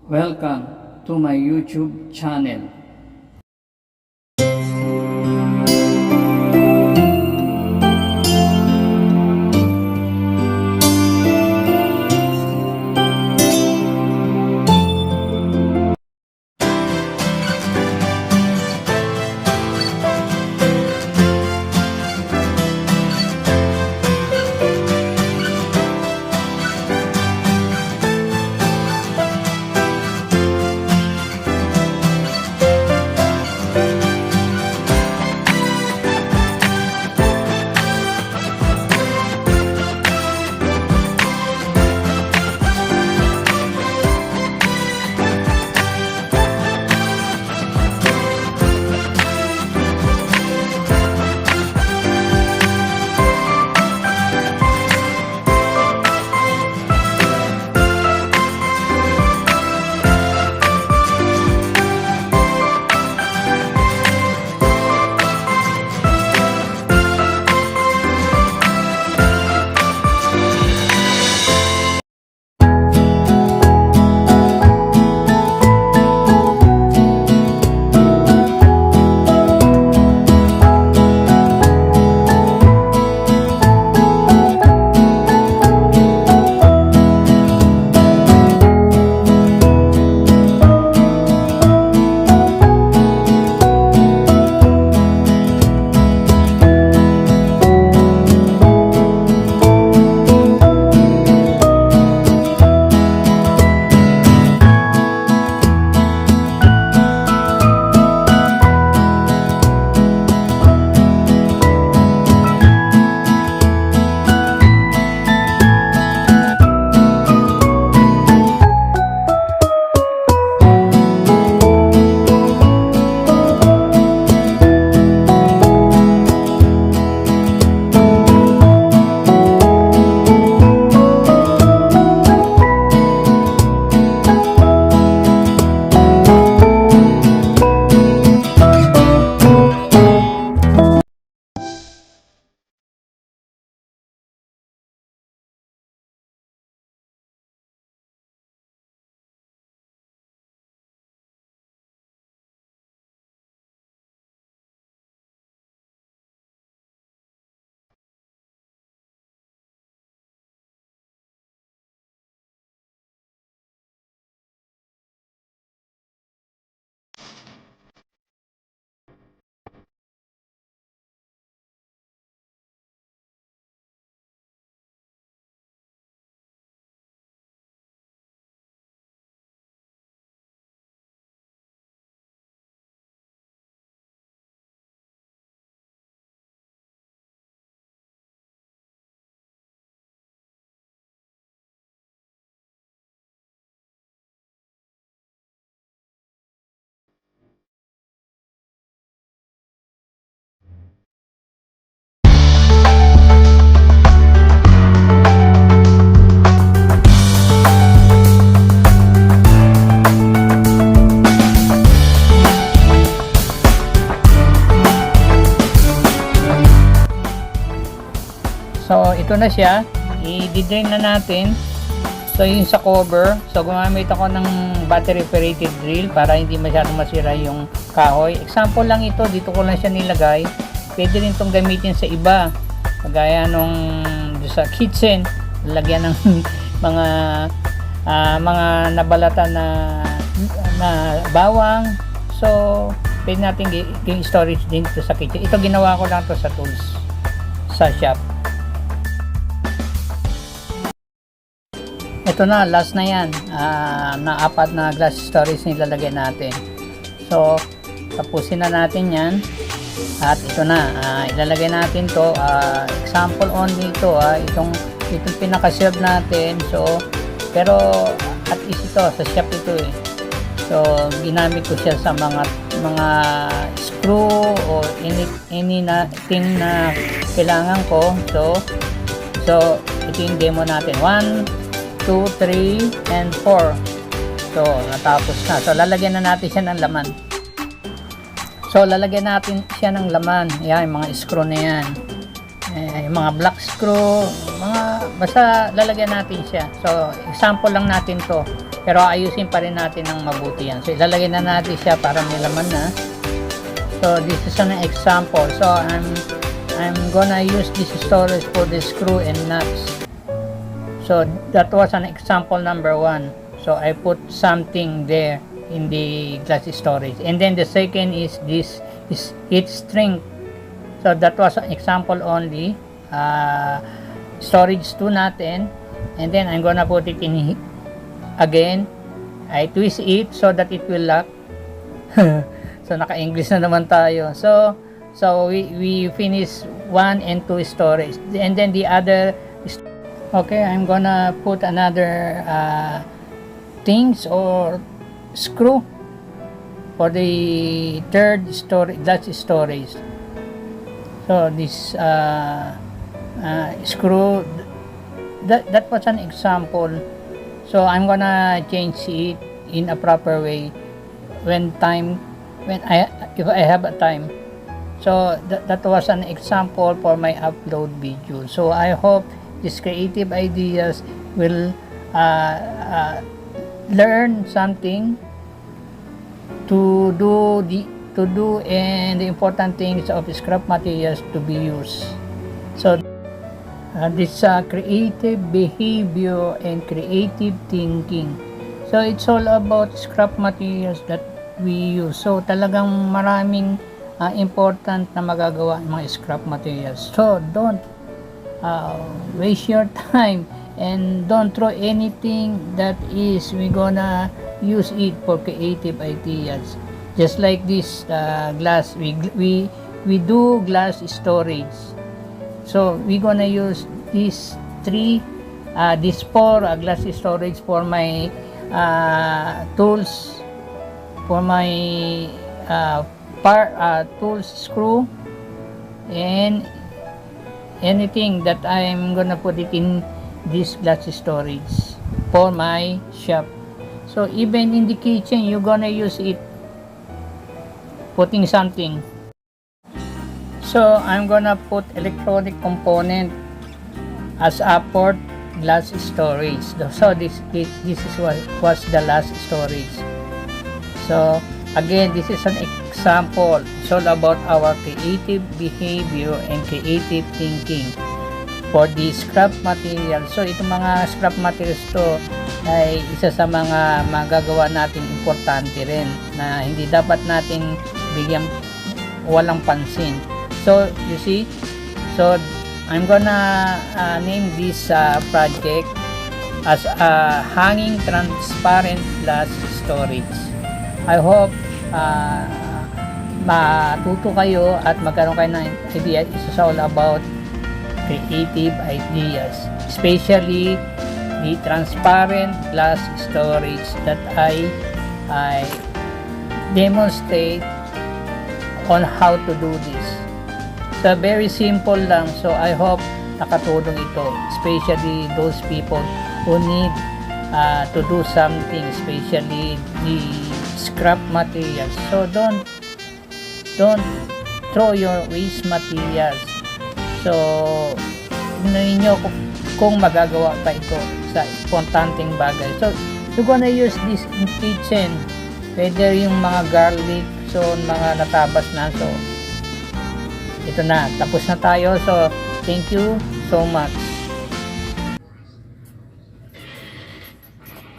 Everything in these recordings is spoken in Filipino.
Welcome to my YouTube channel. So, ito na siya. I-drain na natin. So, yung sa cover. So, gumamit ako ng battery operated drill para hindi masyadong masira yung kahoy. Example lang ito. Dito ko lang siya nilagay. Pwede rin itong gamitin sa iba. Kagaya nung sa kitchen. Lagyan ng mga nabalatan na bawang. So, pwede natin i-storage din ito sa kitchen. Ito ginawa ko lang to sa tools sa shop. Ito na, last na yan. Na apat na glass storage na ilalagay natin. So, tapusin na natin yan. At ito na, ilalagay natin to. Example only ito. Itong pinaka-serve natin. So, pero at least ito, sa shop ito eh. So, ginamit ko siya sa mga screw o any na thing na kailangan ko. So, ito yung demo natin. 1, 2, 3, and 4. So, natapos na. So, lalagyan na natin siya ng laman. So, lalagyan natin siya ng laman. Yan, yung mga screw na yan. Yung mga black screw, basta lalagyan natin siya. So, example lang natin to. Pero ayusin pa rin natin ng mabuti yan. So ilalagay na natin siya para may laman na. So this is an example. So I'm gonna use this storage for the screw and nuts. So that was an example number 1. So I put something there in the glass storage. And then the second is this is heat string. So that was an example only. Storage 2 natin. And then I'm gonna put it in again. I twist it so that it will lock. So naka-English na naman tayo. So we finish 1 and 2 storage. And then the other, okay, I'm gonna put another things or screw for the third storage, that's storage. So this screw, that was an example. So I'm gonna change it in a proper way if I have a time. So that was an example for my upload video. So I hope these creative ideas will learn something to do and the important things of scrap materials to be used. So this creative behavior and creative thinking. So it's all about scrap materials that we use. So talagang maraming important na magagawa ng mga scrap materials. So don't waste your time and don't throw anything that is we gonna use it for creative ideas. Just like this glass, we do glass storage. So we gonna use these 4 glass storage for my tools, for my tools, screw, and anything that I'm gonna put it in this glass storage for my shop. So even in the kitchen you're gonna use it, putting something. So I'm gonna put electronic component as a port glass storage. So this is what was the last storage. So again, this is an example. It's all about our creative behavior and creative thinking for the scrap material. So itong mga scrap materials to ay isa sa mga magagawa natin importante rin na hindi dapat natin bigyan walang pansin. So you see, so I'm gonna name this project as a hanging transparent glass storage. I hope matuto kayo at magkaroon kayo ng idea. It's all about creative ideas, especially the transparent glass storage that I demonstrate on how to do this. So very simple lang. So I hope nakatulong ito, especially those people who need to do something, especially the scrap materials. So don't throw your waste materials. So tingnan niyo kung magagawa pa ito sa importanteng bagay. So you're gonna use this in kitchen, whether yung mga garlic, so mga natabas na. So ito na, tapos na tayo. So thank you so much.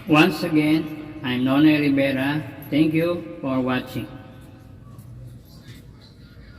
Once again, I'm Nonoy Rivera. Thank you for watching.